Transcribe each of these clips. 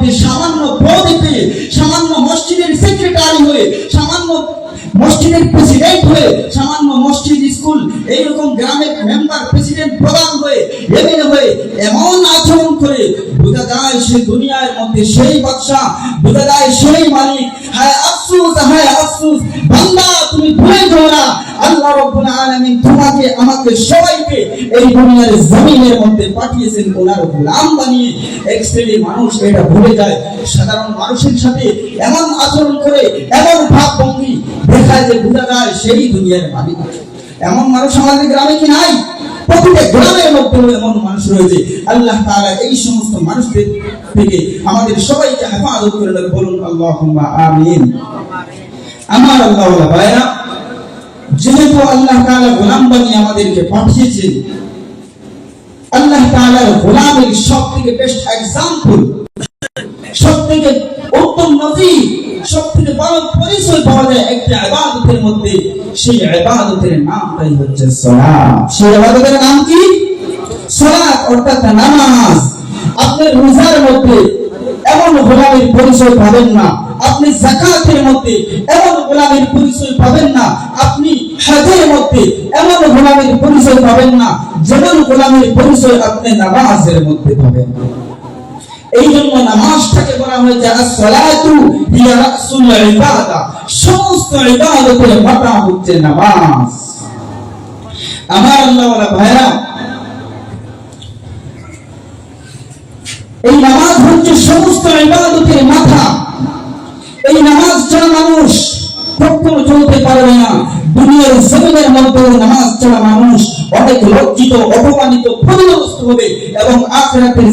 মধ্যে সামান্য পদ পেয়ে, সামান্য মসজিদের সেক্রেটারি হয়ে, সামান্য মসজিদের প্রেসিডেন্ট হয়ে, সামান্য মসজিদ স্কুল এইরকম গ্রামের মেম্বার প্রেসিডেন্ট প্রধান হয়ে, এমএলএ হয়ে এমন আচরণ করে বোঝা যায় সে দুনিয়ার মধ্যে সেই বাদশাহ, বোঝা যায় সেই মালিক। হায় আফসোস, হায় আফসোস বান্দা, তুমি ভুলে যাও না আল্লাহ রাব্বুল আলামিন তোমাকে আমাকে সবাইকে এই দুনিয়ার জমিনের মধ্যে পাঠিয়েছেন ওনার গোলাম বানিয়ে। এক শ্রেণীর মানুষ এটা ভুলে যায়, সাধারণ মানুষের সাথে এমন আচরণ করে, এমন ভাবভঙ্গি দেখায় যে বোঝা যায় সেই দুনিয়ার মালিক। এমন মানুষ আমাদের গ্রামে কি নাই? প্রতিটা গ্রামের মধ্যে এমন মানুষ রয়েছে। আল্লাহ তাআলা এই সমস্ত মানুষদের থেকে আমাদের সবাইকে হেফাজত করে দেন, বলুন আল্লাহুম্মা আমিন। আমার আল্লাহ ওয়ালা ভাইরা, যেহেতু আল্লাহ তাআলা গোলাম বানিয়ে আমাদেরকে পাঠিয়েছেন, আল্লাহ তাআলার গোলামের সবথেকে বেস্ট এক্সাম্পল, সবথেকে উত্তম নজির, সবথেকে বড় পরিচয় পাওয়া যায় একটা ইবাদতের মধ্যে। সেই ইবাদতের নামটাই হচ্ছে সালাত। সেই ইবাদতের নাম কি? সালাত, অর্থাৎ নামাজ। আপনি রোজার মধ্যে এমন গোলামের পরিচয় পাবেন না, আপনি যাকাতের মধ্যে এমন গোলামের পরিচয় পাবেন না, আপনি হজের মধ্যে এমন গোলামের পরিচয় পাবেন না যেমন গোলামের পরিচয় আপনি নামাজের মধ্যে পাবেন। এই জন্য নামাজটাকে বলা হয়েছে as-salatu হিয়া রাসুল ইবাদা, সমস্ত ইবাদতের মাথা হচ্ছে নামাজ। আমার আল্লাহ ওয়ালা ভাইরা, এই নামাজ হচ্ছে সমস্ত ইবাদতের মাথা। এই নামাজ ছাড়া মানুষ কখনো চলতে পারবে না। দুনিয়ার জমিনের মধ্যে নামাজ ছাড়া মানুষ অনেক লজ্জিত, অপমানিত, ক্ষতিগ্রস্ত হবে এবং আখিরাতের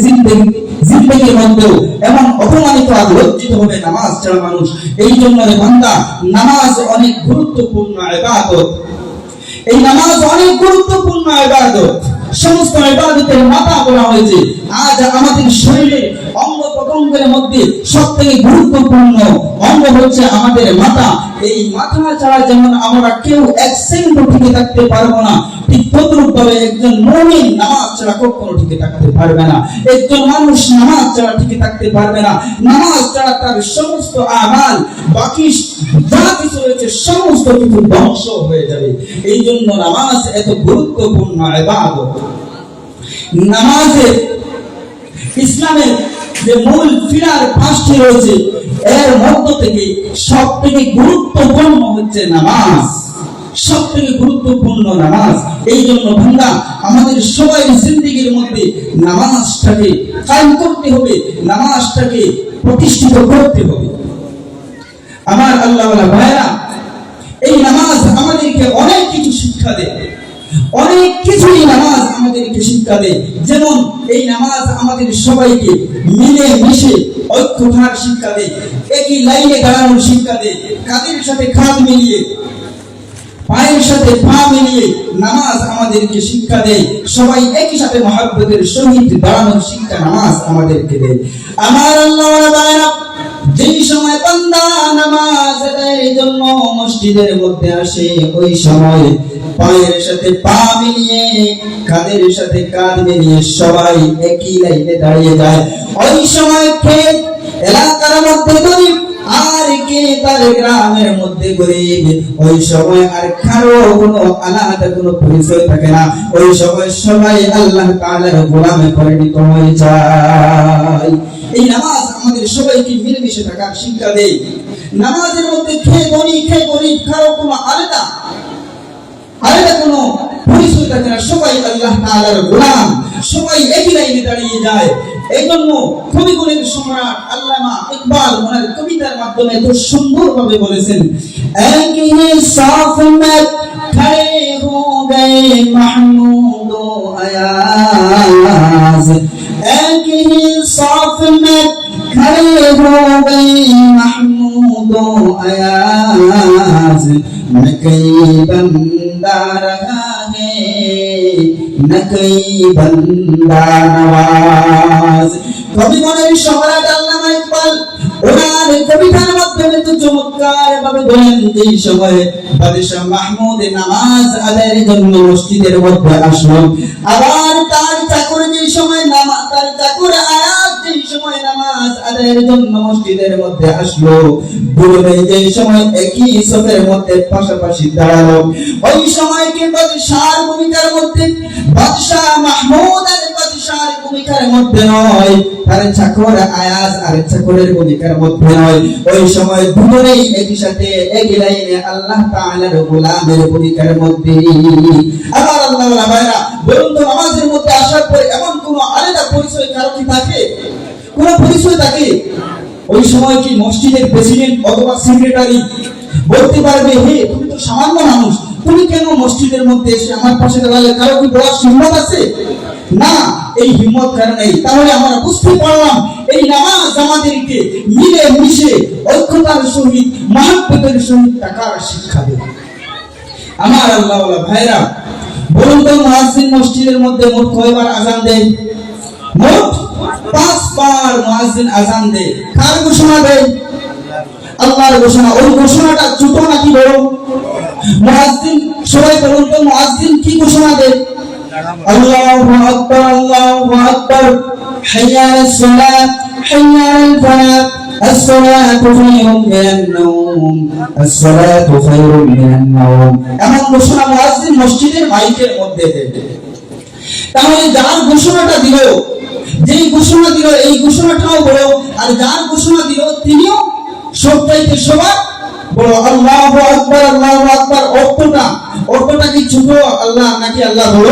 জিন্দেগির মধ্যেও এমন অপমানিত আর লজ্জিত হবে নামাজ ছাড়া মানুষ। এই জন্য রে বান্দা, নামাজ অনেক গুরুত্বপূর্ণ ইবাদত। এই নামাজ অনেক গুরুত্বপূর্ণ ইবাদত, সমস্ত ইবাদতের মাথা বলা হয়েছে। আজ আমাদের শরীরে অঙ্গ প্রত্যঙ্গের মধ্যে সবথেকে গুরুত্বপূর্ণ অঙ্গ হচ্ছে আমাদের মাথা। এই মাথা ছাড়া যেমন আমরা কেউ এক সেকেন্ডও টিকে থাকতে পারবো না, ঠিক তদ্রূপ ভাবে একজন মুমিন নামাজ ছাড়া কখনো টিকে থাকতে পারবে না। একজন মানুষ নামাজ ছাড়া টিকে থাকতে পারবে না। নামাজ ছাড়া তার সমস্ত আমাল, বাকি যা কিছু রয়েছে সমস্ত কিছু ধ্বংস হয়ে যাবে। এই জন্য নামাজ এত গুরুত্বপূর্ণ ইবাদত। নামাজের ইসলামের যে মূল পিলার পাঁচটি রয়েছে, এর মধ্য থেকে সবথেকে গুরুত্বপূর্ণ হচ্ছে নামাজ। সবথেকে গুরুত্বপূর্ণ নামাজ। এই জন্য বান্দা, আমাদের সবাই জিন্দেগির মধ্যে নামাজটাকে কায়েম করতে হবে, নামাজটাকে প্রতিষ্ঠিত করতে হবে। আমার আল্লাহ ওয়ালা ভাইরা, এই নামাজ আমাদেরকে অনেক কিছু শিক্ষা দেয়, অনেক কিছুই নামাজ আমাদেরকে শিক্ষা দেয়। যেমন এই নামাজ আমাদের সবাইকে মিলে মিশে ঐক্য থাকার শিক্ষা দেয়, একই লাইনে দাঁড়ানোর শিক্ষা দেয়, কাঁধের সাথে কাঁধ মিলিয়ে, পায়ের সাথে পা মিলিয়ে নামাজ আমাদেরকে শিক্ষা দেয়। সবাই একই সাথে মহব্বতের সহিত দাঁড়ানোর শিক্ষা নামাজ আমাদেরকে দেয়। আমার আল্লাহ ওয়ালা ভাইরা, যেই সময় বান্দা নামাজ আদায়ের জন্য মসজিদের মধ্যে আসে, ওই সময় পায়ের সাথে পা মিলিয়ে, কাঁধের সাথে কাঁধ মিলিয়ে সবাই একই লাইনে দাঁড়িয়ে যায়। ওই সময় কে এলাকার মধ্যে গরিব আর কে তার গ্রামের মধ্যে গরিব, ওই সময় আর কারো কোনো আলাদা কোনো পরিচয় থাকে না। ওই সময় সবাই আল্লাহ তাআলার গোলামে পরিণত হয়ে যায়। এই নামাজ আমাদের সবাইকে মিলেমিশে থাকার শিক্ষা দেয়। নামাজের মধ্যে কে ধনী কে গরিব কারো কোনো আলাদা কোনো পরিচয় থাকে না। সবাই আল্লাহ তাআলার গোলাম, সবাই একই লাইনে দাঁড়িয়ে যায়। এই জন্য কবিগুণের সম্রাট আল্লামা ইকবাল ওনার কবিতার মাধ্যমে এত সুন্দরভাবে বলেছেন, এক হি সাফ মে খড়ে হো গয়ে মাহমুদ ও আয়াজ, এক হি সাফ মে খড়ে হো গয়ে মাহমুদ ও আয়াজ, न कोई बंदा रहा है न कोई बंदा नवाज। কবিগুণের সম্রাট আল্লামা ইকবাল ওনার কবিতার মাধ্যমে তো চমৎকার ভাবে বলেন, যে সময় বাদশাহ মাহমুদ নামাজ আদায়ের জন্য মসজিদের মধ্যে আসলো, আবার তার চাকর যে সময় তার চাকর আয়াত যে সময় নামাজ নামাজ আদায়ের জন্য মসজিদের মধ্যে আসলো। দুজনে যে সময় একই সফের মধ্যে পাশাপাশি দাঁড়ালো, ওই সময় কি বাদশার ভূমিকার মধ্যে, বাদশা মাহমুদ আর বাদশার ভূমিকার মধ্যে নয়, তার চাকর আয়াজ আর চাকরের ভূমিকার মধ্যে নয়, ওই সময় দুজনেই একই সাথে একই লাইনে আল্লাহ তাআলার গোলামের ভূমিকার মধ্যে। আমার আল্লাহওয়ালা ভাইরা, বলুন তো নামাজের মধ্যে আসার পরে এমন কোন আলাদা পরিচয় কারো কি থাকে? কোন পরিচয় থাকে? ওই সময় কি মসজিদের প্রেসিডেন্ট অথবা সেক্রেটারি বলতে পারবে, হে তুমি তো সামান্য মানুষ, তুমি কেন মসজিদের মধ্যে এসে আমার পাশে দাঁড়ালে? কারো কি বলার হিম্মত আছে? না, এই হিম্মত কারণ নেই। তাহলে আমরা বুঝতে পারলাম এই নামাজ আমাদেরকে মিলে মিশে ঐক্যতার সহিত মহব্বতের সহিত থাকার শিক্ষা দেয়। আমার আল্লাহওয়ালা ভাইরা, বলুন তো মুয়াজ্জিন মসজিদের মধ্যে মোট কয়বার আযান দেয়? মোট 5 বার মুয়াজ্জিন আযান দেয়। কার ঘোষণা দেয়? আল্লাহর ঘোষণা। ওই ঘোষণাটা ছোট নাকি বড়? মুয়াজ্জিন, সবাই বলুন তো মুয়াজ্জিন কি ঘোষণা দেয়? আল্লাহু আকবার, আল্লাহু আকবার, হাইয়া আলাস সালাত, হাইয়া আলাল ফালাহ, الصلاة خير من النوم الصلاة خير من النوم। এমন ঘোষণা মুয়াজ্জিন মসজিদের মাইকের মধ্যে দেয়। তাহলে যার ঘোষণাটা দিল, যেই ঘোষণা দিল, এই ঘোষণাটাও বড়, আর যার ঘোষণা দিল তিনিও সবচাইতে সবার বড়। আল্লাহু আকবার, আল্লাহু আকবার অর্থটা কি ছোট আল্লাহ নাকি আল্লাহ বড়?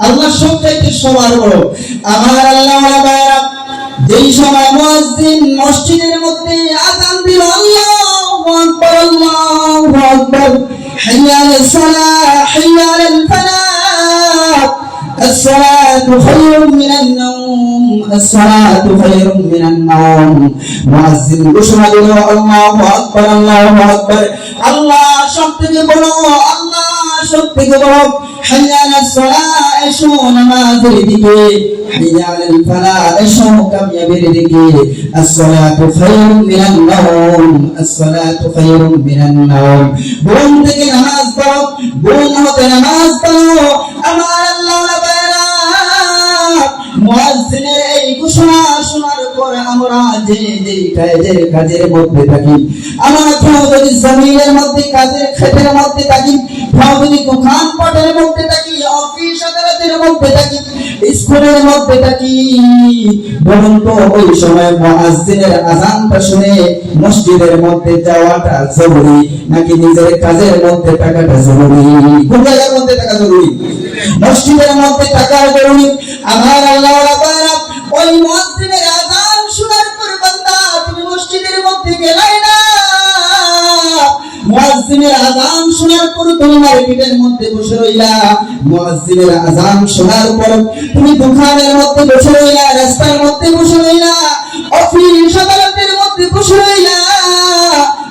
আল্লাহ সবচাইতে সবার বড়। আমার আল্লাহওয়ালা ভাইরা, যেই সময় মুয়াজ্জিন মসজিদের মধ্যে আযান দিল, আল্লাহু আকবার, আল্লাহু আকবার, হাইয়া আলাস সালাহ, হাইয়া আলাল ফালাহ, الصلاة خير من النوم الصلاة خير من النوم। মুয়াজ্জিন ঘোষণা দিল, আল্লাহু আকবার, আল্লাহু আকবার, আল্লাহ সবথেকে বড়, আল্লাহ সবথেকে বড়। হাইয়া আলাস সালাহ, এসো নামাজের দিকে, হাইয়া আলাল ফালাহ, এসো কামিয়াবির দিকে। আসসালাতু খায়রুম মিনান নাওম আসসালাতু খায়রুম মিনান নাওম। ঘুম থেকে নামাজ পড়ো, ঘুম হতে নামাজ পড়ো। আমার আল্লাহওয়ালা ভাইরা, মুয়াজ্জিনের এই ঘোষণা শোনার পর আমরা যে কাজের মধ্যে থাকি, আমরা যদি জমিনের মধ্যে কাজের ক্ষেতের মধ্যে থাকি, যদি দোকান পাটের মধ্যে থাকি, অফিস আদালতের মধ্যে থাকি, স্কুলের মধ্যে থাকি, বলুন তো ওই সময় মুয়াজ্জিনের আযানটা শুনে মসজিদের মধ্যে যাওয়াটা জরুরি নাকি নিজের কাজের মধ্যে থাকাটা জরুরি? কোন জায়গার মধ্যে থাকা জরুরি? মসজিদের মধ্যে থাকা জরুরি। আমার আল্লাহওয়ালা ভাইরা, ওই মুয়াজ্জিনের আযান শোনার পর বান্দা তুমি মসজিদের মধ্যে গেলাই না, মুয়াজ্জিনের আযান শোনার পর তুমি মার্কেটের মধ্যে বসে রইলা, মুয়াজ্জিনের আযান শোনার পর তুমি দোকানের মধ্যে বসে রইলা, রাস্তার মধ্যে বসে রইলা, অফিস আদালতের মধ্যে বসে রইলা।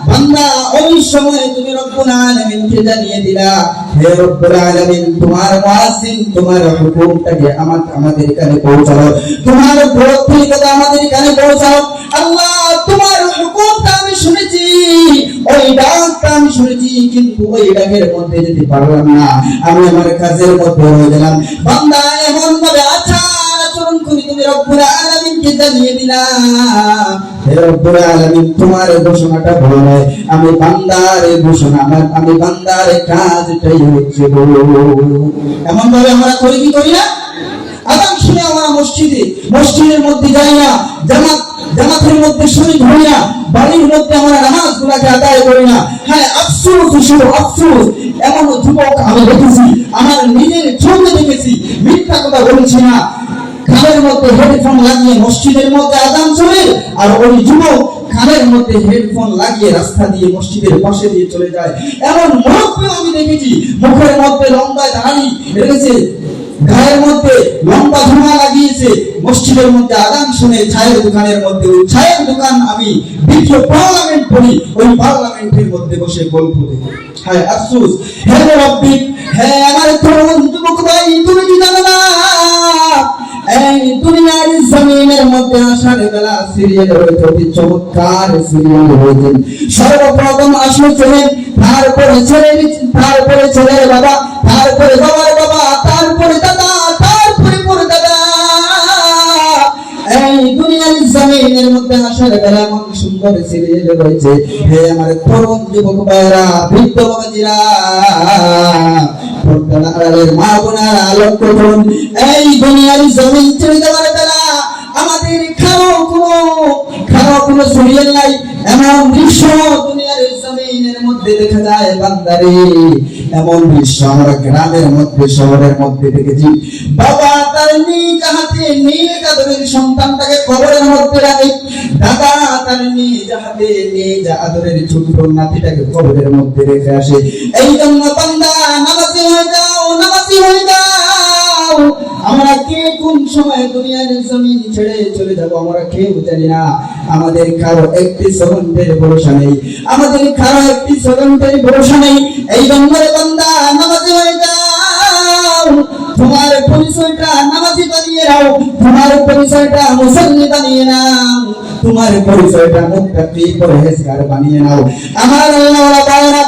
বান্দা ওই সময় তুমি রব্বুল আলামিনকে জানিয়ে দিলা, হে রব্বুল আলামিন, তোমার মুয়াজ্জিন তোমার হুকুমটাকে আমাদের কানে পৌঁছাও, তোমার বরকতটা আমাদের কানে পৌঁছাও। আল্লাহ, তোমার হুকুমটা আমি শুনেছি, ওই ডাকটা আমি শুনেছি, কিন্তু ওই ডাকের মধ্যে যেতে পারলাম না, আমি আমার কাজের মধ্যে রয়ে গেলাম। বান্দা এমন ভাবে আচরণ করি, তুমি রব্বুল আলামিনকে জানিয়ে দিলা, হে রব্বুল আলামিন, তোমার ঘোষণাটা বড় নয়, আমি বান্দার ঘোষণা, আমি বান্দার কাজটাই হচ্ছে বড়। এমন ভাবে আমরা করি কি করি না? আযান শুনে আমরা মসজিদের মধ্যে যাই না, জামাতের মধ্যে শরীক হই না, বাড়ির মধ্যে আমরা নামাজগুলোকে আদায় করি না। হ্যাঁ, আফসোস, এমন যুবক আমি দেখেছি, আমার নিজের চোখে দেখেছি, মিথ্যা কথা বলছি না। কানের মধ্যে হেডফোন লাগিয়ে মসজিদের মধ্যে আযান চলে, আর ওই যুবক কানের মধ্যে হেডফোন লাগিয়ে রাস্তা দিয়ে মসজিদের পাশে দিয়ে চলে যায়। এমন মুরব্বি আমি দেখেছি, মুখের মধ্যে লম্বা দাড়ি রেখেছে, গায়ের মধ্যে লম্বা ধোঁয়া লাগিয়েছে, মসজিদের মধ্যে আযান শুনে চায়ের দোকানের মধ্যে, ওই চায়ের দোকান আমি দ্বিতীয় পার্লামেন্ট পড়ি, ওই পার্লামেন্টের মধ্যে বসে গল্প দেখি। হ্যাঁ, আফসোস। হে রব্বি, হে আমার তরুণ যুবক ভাই, তুমি কি জানো না এই দুনিয়ার জমিনের মধ্যে আসার বেলা সিরিয়ালের প্রতি চমৎকার সিরিয়াল হয়েছে। সর্বপ্রথম আসলো ছেলে, তারপরে ছেলের বাবা, তারপরে বাবার বাবা, তারপরে দাদা, তারপরে দাদা। এই দুনিয়ার জমিনের মধ্যে হাসরের বেলা এমন সুন্দর সিরিয়াল রয়েছে। হে আমার তরুণ যুবক ভাইরা, বৃদ্ধ বাবাজিরা, পর্দার আড়ালের মা বোনেরা, লক্ষ্য করুন, এই দুনিয়ার জমিন ছেড়ে দেওয়ার বেলা আমাদের কারো কোনো সিরিয়াল নাই। এমন দৃশ্য দুনিয়ার জমিনের মধ্যে দেখা যায় বান্দারে, এমন দৃশ্য আমরা গ্রামের মধ্যে শহরের মধ্যে দেখেছি। বাবা তার নিজ হাতে নিজ আদরের সন্তানটাকে কবরের মধ্যে রাখে, দাদা তার নিজ হাতে নিজ আদরের ছোট নাতিটাকে কবরের মধ্যে রেখে আসে। এই জন্য বান্দা নামাজি হয়ে যাও, নামাজি হয়ে যাও। আমরা কে কোন সময় দুনিয়ার জমিন ছেড়ে চলে যাব আমরা কেউ জানি না। আমাদের কারো একটি সেকেন্ডের ভরসা নেই, আমাদের কারো একটি সেকেন্ডের ভরসা নেই। এই জন্য বান্দা নামাজি হয়ে যাও, তোমার পরিচয়টা নামাজি বানিয়ে নাও, তোমার পরিচয়টা মুসল্লি বানিয়ে নাও, তোমার পরিচয়টা মুত্তাকি পরহেজগার বানিয়ে নাও। আমার আল্লাহওয়ালা বাবারা,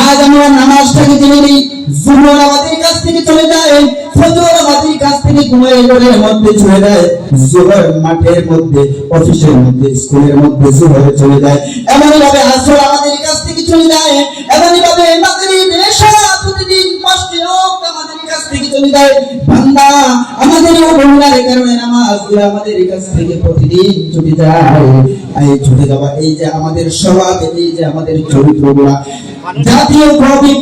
আজ আমরা নামাজটাকে জেনে নিই। জোহর আমাদের কাছ থেকে চলে যায়, ফজর আমাদের কাছ থেকে ঘুমের মধ্যে চলে যায়, জোহর মাঠের মধ্যে, অফিসের মধ্যে, স্কুলের মধ্যে জোহর চলে যায়। এমনই ভাবে আসর আমাদের কাছ থেকে চলে যায়, এমনই ভাবে মাগরিব এশা প্রতিদিন 5টি ওয়াক্ত আমাদের কাছ থেকে চলে যায়। বান্দা আমাদের অবহেলার কারণে নামাজগুলো আমাদের কাছ থেকে প্রতিদিন ছুটে যায়। এই ছুটে যাওয়া, এই যে আমাদের স্বভাব, এই যে আমাদের চরিত্রগুলা, জাতীয় কবি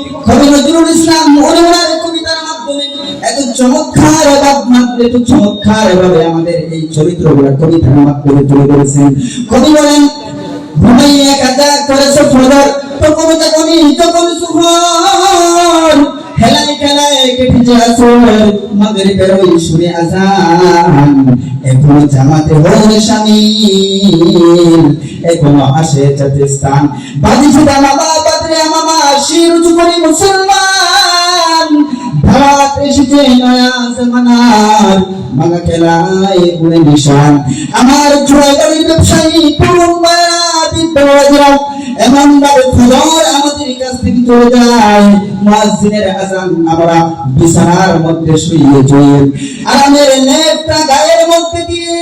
নজরুল ইসলাম ওনার কবিতার মাধ্যমে এত চমৎকার ভাবে আমাদের এই চরিত্রগুলা কবিতার মাধ্যমে তুলে ধরেছেন। কবি বলেন, ঘুমাইয়া কাজা করেছো ফজর, তখন যখনই তখন সুহর, খেলায় খেলায় কেটেছে আসর, মাগরিবের ওই সুরে আজান, এখনো জামাতে হয়ে শামিল, এখনো আসে যাতে স্থান, বাজিছে দামামা বাদরে মামা, শির উঁচু করি মুসলমান, ধারাত এসেছে নয়া জামানার, মাগা খেলায় গুণে নিশান। আমার জোড়ায় বাড়ির ব্যবসায়ী তরুণ ভাইরা, বৃদ্ধ বাবাজিরা, এমন ভাবে ফজর আমাদের কাছ থেকে চলে যায়, মুয়াজ্জিনের আযান আমরা বিছানার মধ্যে শুয়ে শুয়ে আরামের লেপটা গায়ের মধ্যে দিয়ে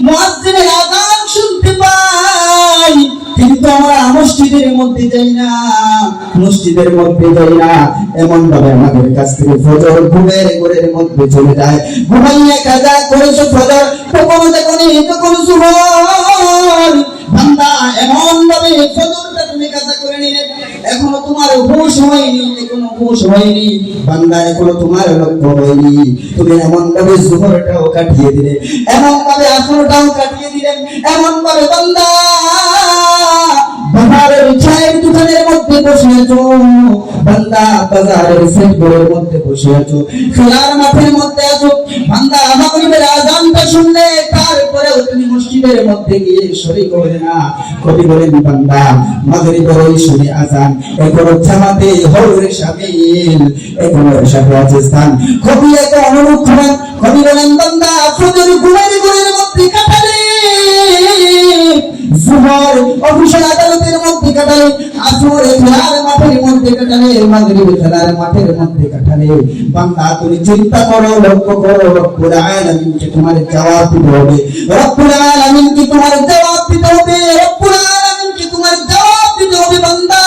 মুয়াজ্জিনের আযান শুনতে পাই, কিন্তু আমরা মসজিদের মধ্যে যাই না, মসজিদের মধ্যে যাই না। এমন ভাবে আমাদের কাছ থেকে ফজর ঘরের মধ্যে চলে যায়। ঘুমাইয়া কাজা করেছো ফজর, তখন সুহর, বান্দা এমন ভাবে ফজরটা তুমি কাজা করে নিলে, এখনো তোমার হুঁশ হয়নি, এখনো হুঁশ হয়নি বান্দা, এখনো তোমার লক্ষ্য হয়নি। তুমি এমন ভাবে জোহরটাও কাটিয়ে দিলে, এমন ভাবে আসরটাও কাটিয়ে দিলেন, এমন ভাবে বান্দা বাজারের চায়ের দোকানের মধ্যে বসে আছো, বান্দা বাজারের সেক্টরের মধ্যে বসে আছো, খেলার মাঠের মধ্যে আছো, বান্দা মাগরিবের আযানটা শুনলে তারপরেও তুমি মসজিদের মধ্যে গিয়ে শরীক হলে না। কবি বলেন, বান্দা মাগরিবের ওই শুনে আযান, এখনো জামাতে হওয়ার শামিল, এখনো সাথে আছে স্থান। কবি এত অনুরোধ করেন, কবি বলেন, বান্দা ফজর ঘরের মধ্যে কাটালে, জোহর অফিসের আদালতের মধ্যে কাটালে, আসর খেলার মাঠের মধ্যে কাটালে, মাগরিব খেলার মাঠের মধ্যে কাটালে, বান্দা তুমি চিন্তা করো, লক্ষ্য করো, রব্বুল আলামিনকে তোমার জবাব দিতে হবে, রব্বুল আলামিনকে তোমার জবাব দিতে হবে, রব্বুল আলামিনকে তোমার জবাব দিতে হবে। বান্দা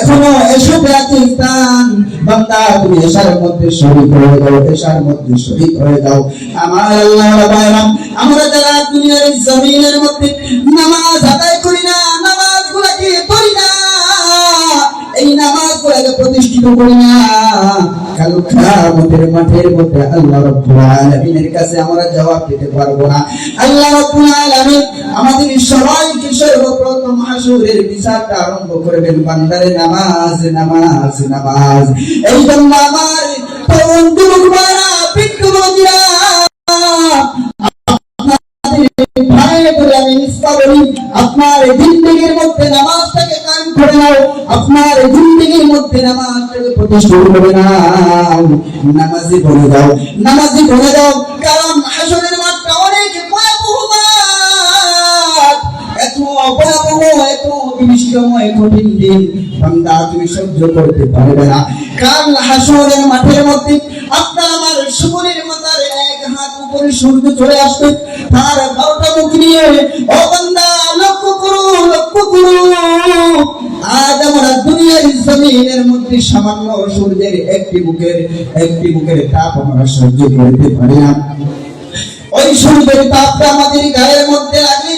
এখনো এসব আছে স্থান, বান্দা তুমি এশার মধ্যে শরীক হয়ে যাও, এশার মধ্যে শরীক হয়ে যাও। আমার আল্লাহর বান্দা, আমরা যারা দুনিয়ার জমিনের মধ্যে নামাজ আদায় করি না, নামাজগুলোকে পড়ি না, এই নামাজগুলোকে প্রতিষ্ঠিত করি না, কাল কিয়ামতের মাঠের মধ্যে আল্লাহ রাব্বুল আলামিনের কাছে আমরা জবাব দিতে পারবো না। আল্লাহ রাব্বুল আলামিন আমাদের সবাইকে সর্বপ্রথম হাসরের বিচারটা আরম্ভ করবেন, বান্দারে নামাজ নামাজ নামাজ। এই জন্য আমার তরুণ যুবক ভাইরা, বৃদ্ধ বাবাজিরা, আপনার জিন্দেগির মধ্যে নামাজটাকে কায়েম করে নাও, আপনার জিন্দেগির মধ্যে নামাজটাকে প্রতিষ্ঠা করে নাও, নামাজি বনে যাও, নামাজি বনে যাও। কারণ হাসরের মাঠটা অনেক ভয়াবহ মাঠ, এত ভয়াবহ, এত বিভীষিকাময় কঠিন দিন, বান্দা তুমি সহ্য করতে পারবে না। কাল হাসরের মাঠের মধ্যে আপনার আমার সকলের মাথার এক হাত করে সূর্য চলে আসবে, তার 12টা মুখ নিয়ে। ও বান্দা লক্ষ্য করো, লক্ষ্য করো, আজ আমরা দুনিয়ার জমিনের মধ্যে সামান্য সূর্যের একটি মুখের তাপ আমরা সহ্য করতে পারি না। ওই সূর্যের তাপটা আমাদের গায়ের মধ্যে লাগে,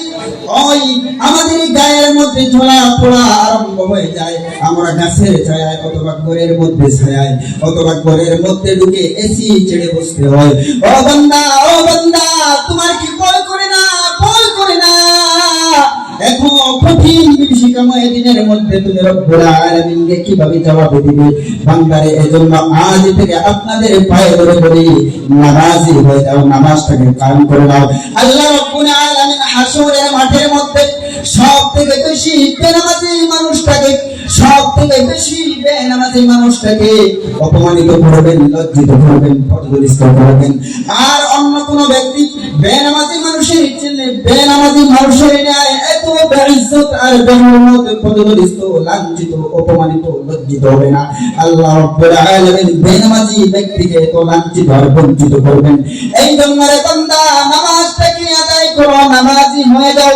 ওই আমাদের গায়ের মধ্যে ঝোলা পোড়া আরম্ভ হয়ে যায়। আমরা গাছের ছায়ায় অথবা ঘরের মধ্যে ছায়ায় অথবা ঘরের মধ্যে ঢুকে এসি ছেড়ে বসতে হয়। ও বান্দা, ও বান্দা, তোমার কি ভয় করে না? ভয় করে না? এখন কঠিন বিভীষিকাময় দিনের মধ্যে তুমি রব্বুল আলামিনকে কিভাবে জবাব দিবে? বান্দারে, এজন্য আজ থেকে আপনাদের পায়ে ধরে বলি, নামাজি হয়ে যাও, নামাজটাকে কায়েম করে দাও। আল্লাহ রব্বুল আলামিন হাসরের মাঠের মধ্যে সবথেকে বেশি বেনামাজি মানুষটাকে অপমানিত করবেন, লজ্জিত করবেন, পদদলিত করবেন। আর অন্য কোন ব্যক্তি বেনামাজি মানুষের ন্যায় এত বেইজ্জত আর বেহুরমত, পদদলিত, লাঞ্ছিত, অপমানিত, লজ্জিত হবে না। আল্লাহ রাব্বুল আলামিন বেনামাজি ব্যক্তিকে এত লাঞ্ছিত আর বঞ্চিত করবেন। এই জন্য রে বান্দা, নামাজটাকে আদায় করো, নামাজি হয়ে যাও।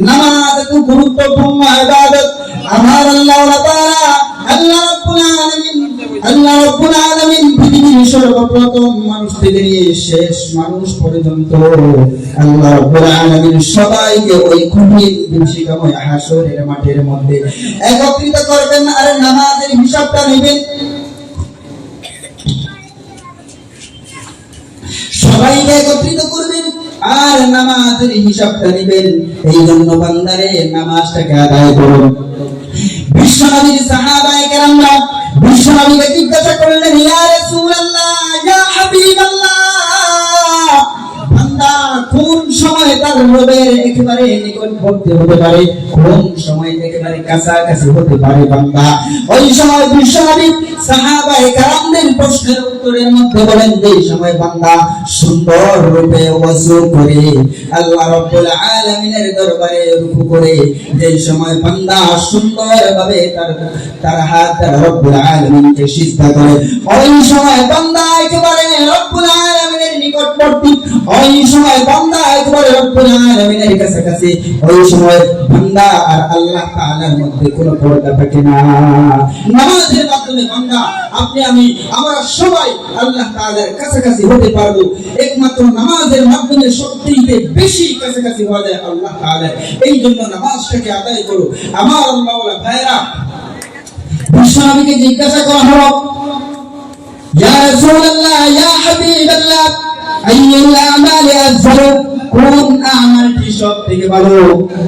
নামাজ এত গুরুত্বপূর্ণ ইবাদত। আমার আল্লাহ রাব্বুল আলামিন পৃথিবীর সর্বপ্রথম মানুষ থেকে নিয়ে শেষ মানুষ পর্যন্ত আল্লাহ রাব্বুল আলামিন সবাইকে ওই কঠিন বিভীষিকাময় হাসরের মাঠের মধ্যে একত্রিত করবেন আর নামাজের হিসাবটা নেবেন। সবাইকে একত্রিত করবেন আর নামাজের হিসাবটা নেবেন। এই জন্য বান্দারে, নামাজটাকে আদায় করুন। বিশ্বনবীর সাহাবায়ে কেরামরা বিশ্বনবীকে জিজ্ঞাসা করলেন, ইয়া রাসূলুল্লাহ, ইয়া হাবিবাল্লাহ, বান্দা কোন সময় তার রবের একেবারে নিকটবর্তী হতে পারে, কোন সময় একেবারে কাছাকাছি হতে পারে বান্দা? ওই সময় বিশ্বনবী সাহাবায়ে কেরামদের প্রশ্নের উত্তরের মধ্যে বলেন, যে সময় বান্দা সুন্দর রূপে ওযু করে আল্লাহ রাব্বুল আলামিনের দরবারে রুকু করে, যে সময় বান্দা সুন্দরভাবে তার হাত দ্বারা রব্বুল আলামিনকে সিজদা করে, ওই সময় বান্দা একেবারে রব্বুল আলামিনের নিকটবর্তী, ওই সময় বান্দা একেবারে রব্বুল আলামিনের কাছাকাছি, ওই সময় বান্দা আর আল্লাহ তাআলার মধ্যে কোনো পর্দা থাকে না। নামাজের মাধ্যমে বান্দা, আপনি, আমি, আমরা সবাই আল্লাহ তাআলার কাছাকাছি হতে পারবো। একমাত্র নামাজের মাধ্যমে সবথেকে বেশি কাছাকাছি হওয়া যায় আল্লাহ তাআলার। এই জন্য নামাজটাকে আদায় করো। আমার আল্লাহওয়ালা ভাইরা, বিশ্বনবীকে জিজ্ঞাসা করা হলো, ইয়া রাসূলুল্লাহ, ইয়া হাবিবাল্লাহ, আইয়ুল আমালি আফযালু, কোন আমলটি সবথেকে ভালো,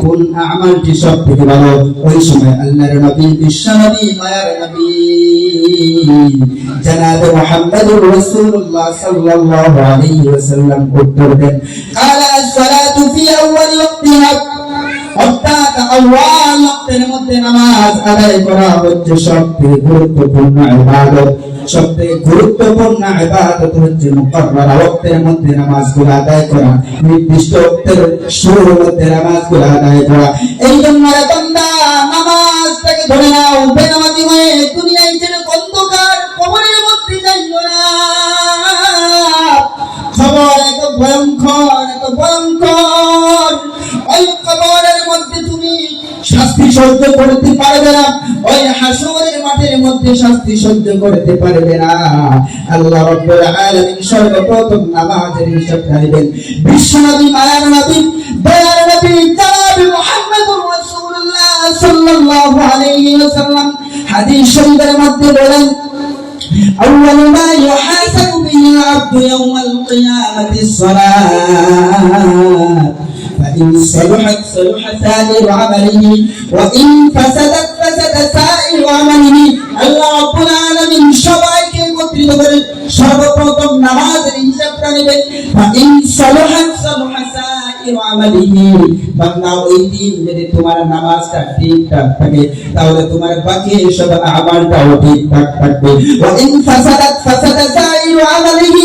কোন আমলটি সবথেকে ভালো? ওই সময় আল্লাহর নবী, বিশ্বনবী, মায়ার নবী জনাব মুহাম্মদুর রাসূলুল্লাহ সাল্লাল্লাহু আলাইহি ওয়াসাল্লাম উত্তর দেন, ক্বালা আস-সালাতু ফি আউয়াল ওয়াক্তিহা, অর্থাৎ আউয়াল ওয়াক্তের মধ্যে নামাজ আদায় করা হচ্ছে সবথেকে গুরুত্বপূর্ণ ইবাদত। সবথেকে গুরুত্বপূর্ণ ইবাদত হচ্ছে মুকাররার ওয়াক্তের মধ্যে নামাজগুলো আদায় করা, নির্দিষ্ট ওয়াক্তের শুরুর মধ্যে নামাজগুলো আদায় করা। এই জন্য বান্দা, নামাজটাকে ধরে নাও। বেনামাজি হয়ে দুনিয়ায় ছেড়ে অন্ধকার কবরের মধ্যে যাইও না। খবর এত ভয়ঙ্কর, এত ভয়ঙ্কর, ওই কবরের মধ্যে তুমি শাস্তি সহ্য করতে পারবে না, ওই হাসরের মাঠের মধ্যে শাস্তি সহ্য করতে পারবে না। আল্লাহ রাব্বুল আলামিন সর্বপ্রথম নামাজের হিসাব নেবেন। বিশ্বনবী, মায়ার নবী, দয়ার নবী জনাব মুহাম্মদুর রাসূলুল্লাহ সাল্লাল্লাহু আলাইহি ওয়াসাল্লাম হাদিস শরীফের মধ্যে বলেন, أول ما يحاسب به العبد يوم القيامة الصلاة فإن صلحت صلح سائر عمله وإن فسدت فسد سائر عمله। আল্লাহ রাব্বুল আলামিন সবাইকে একত্রিত করে সর্বপ্রথম নামাজের হিসাবটা নেবেন। فإن صلحت صلح سائر عمله, বান্দা ওই দিন যদি তোমার নামাজটা ঠিকঠাক থাকে তাহলে তোমার বাকি সব আমলটাও ঠিকঠাক থাকবে। وإن فسدت فسد سائر عمله,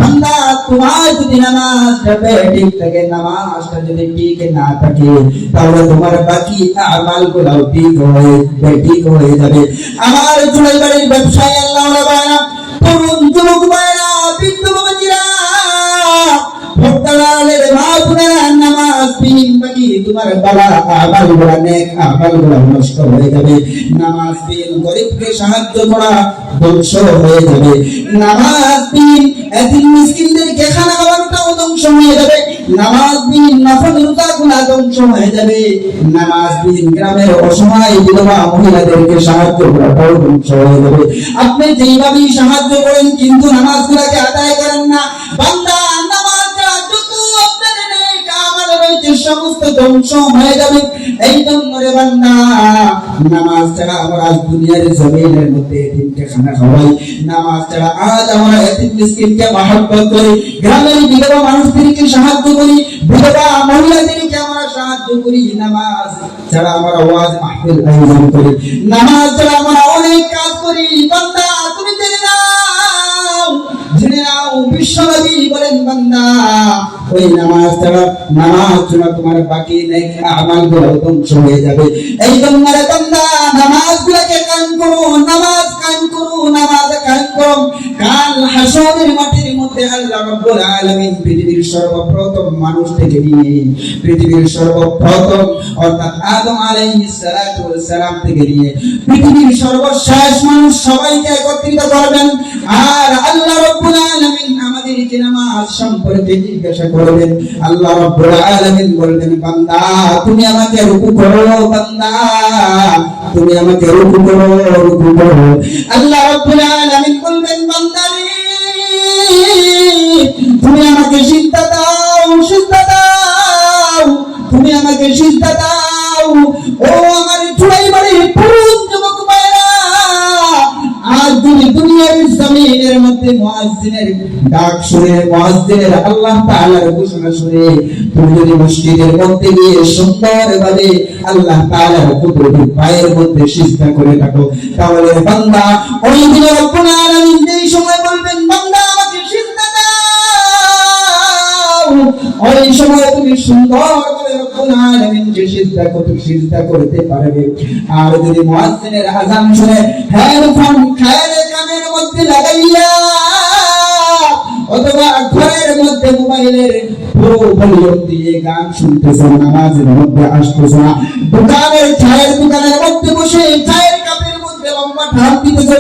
বান্দা তোমার যদি নামাজটা ঠিক থাকে, নামাজটা যদি ঠিক না থাকে তাহলে তোমার বাকি আমলগুলোও ঠিক হয়ে যাবে। আমার জুলাই বাড়ির ব্যবসায়ী আল্লাহর বান্দা, তরুণ যুবক ভাইরা, বৃদ্ধ বাবাজিরা, তোমার বালা আমালগুলো নেক আমালগুলো নষ্ট হয়ে যাবে। নামাজ দিন গরিবকে সাহায্য করা ধ্বংস হয়ে যাবে। নামাজ দিন এতিম মিসকিনদেরকে খানা খাওয়ানোটাও ধ্বংস হয়ে যাবে। নামাজ দিন নফল রোজাগুলো ধ্বংস হয়ে যাবে। নামাজ দিন গ্রামের অসহায় বিধবা মহিলাদেরকে সাহায্য করাটাও ধ্বংস হয়ে যাবে। আপনি যেইভাবেই সাহায্য করেন কিন্তু নামাজগুলোকে আদায় করেন না, বান্দা নামাজটা যত আপনার নেক আমল রয়েছে সমস্ত ধ্বংস হয়ে যাবে। এই জন্য রে বান্দা, নামাজ ছাড়া আমরা আজ দুনিয়ার জমিনের মধ্যে এতিমকে খানা খাওয়াই, নামাজ ছাড়া আজ আমরা এতিম মিসকিনকে মহব্বত করি, গ্রামের বিধবা মানুষদেরকে সাহায্য করি, বিধবা মহিলাদেরকে আমরা সাহায্য করি। নামাজ ছাড়া আমরা ওয়াজ মাহফিল আয়োজন করি, নামাজ ছাড়া আমরা অনেক কাজ করি। বান্দা তুমি জেনে নাও বিশ্বনবী বলেন বান্দা ওই নামাজ ছাড়া তোমার বাকি নেক আমলগুলো ধ্বংস হয়ে যাবে। এই জন্য রে বান্দা নামাজগুলোকে কায়েম করো, নামাজ কায়েম করো, নামাজ কায়েম করো। কাল হাসরের মাঠের মধ্যে আল্লাহ রাব্বুল আলামিন পৃথিবীর সর্বপ্রথম মানুষ থেকে নিয়ে পৃথিবীর সর্বপ্রথম অর্থাৎ আদম আলাইহিস সালাতু ওয়াস সালাম থেকে নিয়ে পৃথিবীর সর্বশেষ মানুষ সবাইকে একত্রিত করবেন। আর আল্লাহ রাব্বুল আলামিন আমাদেরকে নামাজ সম্পর্কে জিজ্ঞাসা করবেন। আল্লাহ রাব্বুল আলামিন বলবেন, বান্দা তুমি আমাকে রুকু করো, বান্দা তুমি আমাকে রুকু করো, রুকু করো। আল্লাহ রাব্বুল আলামিন বলবেন, বান্দা তুমি আমাকে সিজদা দাও, সিজদা দাও, তুমি আমাকে সিজদা দাও। ও আমার চুড়াইবাড়ি পুরুষ যুবক ভাইরা, আজ তুমি দুনিয়ার জমিনের মধ্যে মুয়াজ্জিনের ডাক শুনে, মুয়াজ্জিনের আল্লাহ তাআলার ঘোষণা শুনে তুমি যদি মসজিদের মধ্যে গিয়ে সুন্দরভাবে আল্লাহ তাআলার কুদরতি পায়ের মধ্যে সিজদা করে থাকো, তাহলে বান্দা ওই দিন রব্বুল আলামিন যেই সময় বলবেন বান্দা আমাকে সিজদা দাও, ওই সময় তুমি সুন্দর করে রব্বুল আলামিনকে সিজদা করতে পারবে। আর যদি মুয়াজ্জিনের আযান শুনে হেডফোন কানের মধ্যে লাগাইয়া অথবা ঘরের মধ্যে মোবাইলের পুরো ভলিউম দিয়ে গান শুনতেছ, নামাজের মধ্যে আসতেছ না, চায়ের দোকানের মধ্যে বসে চায়ের কাপের মধ্যে লম্বা ঢাক দিতেছ,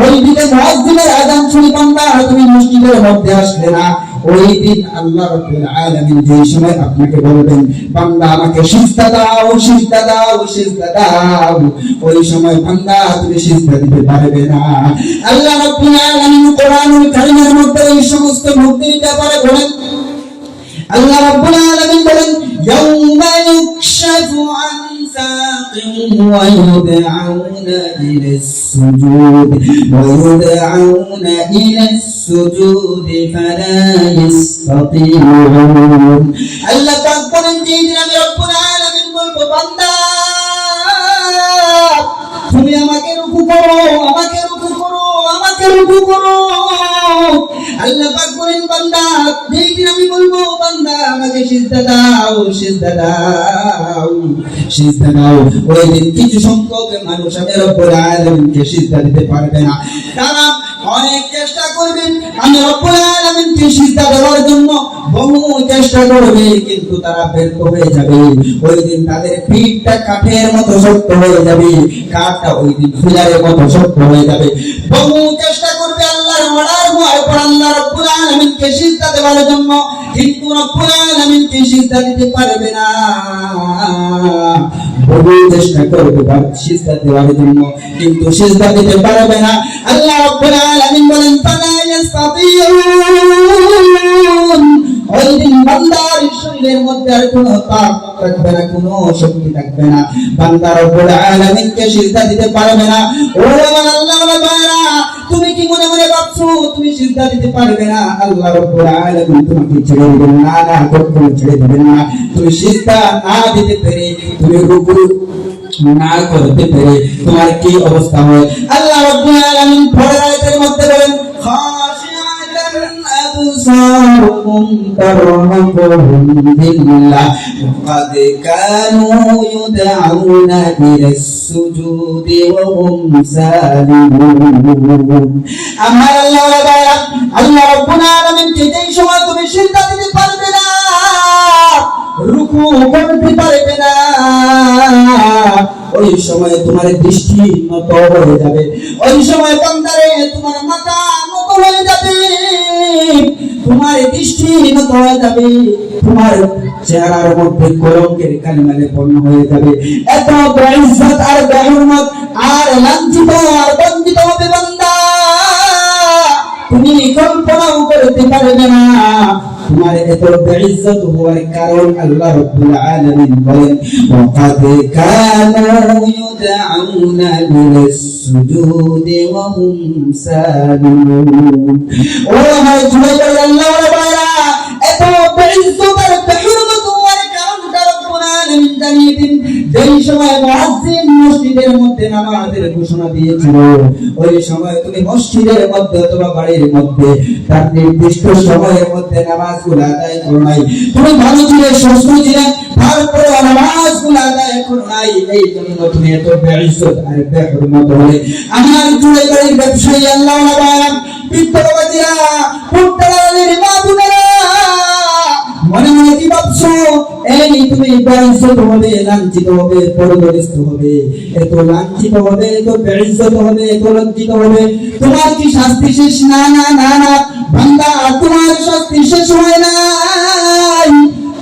ওই দিকে মুয়াজ্জিনের আযান শুনি বান্দা তুমি মসজিদের মধ্যে আসলে না, ওই দিন আল্লাহ রাব্বুল আলামিন যেই সময় আপনাকে বলবেন বান্দা আমাকে সিজদা দাও, সিজদা দাও, সিজদা দাও, ওই সময় বান্দা তুমি সিজদা দিতে পারবে না। আল্লাহ রাব্বুল আলামিন কোরআনুল কারীমের মধ্যে এই সমস্ত মুক্তির ব্যাপারে বলেন। আল্লাহ রাব্বুল আলামিন বলেন, ইয়াউমা ইউকশাফু আন সাকিন ওয়া ইউদআউনা ইলাস সুজুদ ওয়া ইউদআউনা ইলাস সুজুদ ফালা ইসতাতিউন। আল্লাহ পাক বলেন, যেদিন আমি রব্বুল আলামিন বলবো বান্দা তুমি আমাকে রুকু করো, আমাকে রুকু করো, আমাকে রুকু করো। আল্লাহ পাক বলেন, বান্দা যেদিন আমি বলবো বান্দা আমাকে সিজদা দাও, সিজদা দাও, সিজদা দাও, ওই দিন কিছু সংখ্যক মানুষ আমি রব্বুল আলামিনকে সিজদা দিতে পারবে না। তারা অনেক চেষ্টা করবে আমি রব্বুল আলামিনকে সিজদা দেওয়ার জন্য, বহু চেষ্টা করবে কিন্তু তারা ব্যর্থ হয়ে যাবে। ওই দিন তাদের পিঠটা কাঠের মতো শক্ত হয়ে যাবে, কাঠটা ওই দিন ফুলারের মতো শক্ত হয়ে যাবে। বহু চেষ্টা করবে আল্লাহর ওয়াদার ভয় পর আল্লাহ রব্বুল আলামিনকে সিজদা দেওয়ার জন্য, কিন্তু রব্বুল আলামিনকে সিজদা দিতে পারবে না। বহু চেষ্টা করবে সিজদা দেওয়ার জন্য কিন্তু সিজদা দিতে পারবে না। আল্লাহ রব্বুল আলামিন বলেন, ফালা ইসতাতিউন। ওই দিন বান্দার শরীরের মধ্যে আর কোনো তাকত থাকবে না, কোনো শক্তি থাকবে না, বান্দা রব্বুল আলামিনকে সিজদা দিতে পারবে না। ও আমার আল্লাহর বান্দা, তুমি কি মনে মনে ভাবছো তুমি সিজদা দিতে পারবে না? আল্লাহ রাব্বুল আলামিন তোমাকে ছেড়ে দিবেন না, না কখনো ছেড়ে দিবেন না। তুমি সিজদা না দিতে পেরে, তুমি রুকু না করতে পেরে তোমার কি অবস্থা হয়? আল্লাহ রাব্বুল আলামিন পরের আয়াতের মধ্যে বলেন, খাশিআতান আবসারুহুম তারহাকুহুম বিল্লাহ ওয়াকাদ কানু ইউদআউনা ইলাস সুজুদি ওয়া হুম সালিমুন। আমার আল্লাহ রাব্বুল আলামিন যেই সময় তুমি সিজদা দিতে পারবে না, রুকু রুকু করতে পারবে না। ওই সময় তোমার দৃষ্টি নত হয়ে যাবে, ওই সময় বান্দারে তোমার মাথা নত হয়ে যাবে, তোমার দৃষ্টি নত হয়ে যাবে, তোমার চেহারার মধ্যে কলঙ্কের কালিমা লেপন হয়ে যাবে। এত বেইজ্জত আর বেহুরমত আর লাঞ্ছিত আর বঞ্চিত হবে বান্দা, তুমি কল্পনাও করতে পারবে না। তোমার এত বেইজ্জত হওয়ার কারণ আল্লাহ রাব্বুল আলামিন বলেন, ওয়াকাদ কানু ইউদআউনা লিস সুজুদি ওয়া হুম সালিমুন। ও আমার জুলাইর আল্লাহ রাব্বানা, এত বেইজ্জত আর বেহুরমত হওয়ার কারণটা রাব্বুল আলামিন জানিয়ে দিন। যেই সময় মুয়াজ্জিন মসজিদের মধ্যে নামাজের ঘোষণা দিয়েছিল, ওই সময় তুমি মসজিদের মধ্যে অথবা বাড়ির মধ্যে তার নির্দিষ্ট সময়ের মধ্যে নামাজগুলো আদায় করো নাই। তুমি ভালো ছিলে, সুস্থ ছিলে, তারপরে নামাজগুলো আদায় করো নাই। এই জন্য তুমি এত বেইজ্জত আর বেহুরমত হলে। আমার জুড়ে বাড়ির ব্যবসায়ী আল্লাহ রাব্বানা, বিদ্যাবাদীরা, পুত্তরাদের মা বোনেরা, মনে মনে কি ভাবছো? এই তুমি বেইজ্জত হবে, লাঞ্ছিত হবে, পরদরিস্ত হবে, এত লাঞ্ছিত হবে, এত বেইজ্জত হবে, এত লজ্জিত হবে। তোমার কি শাস্তি শেষ? না না না না বান্দা, তোমার শাস্তি শেষ হয় নাই,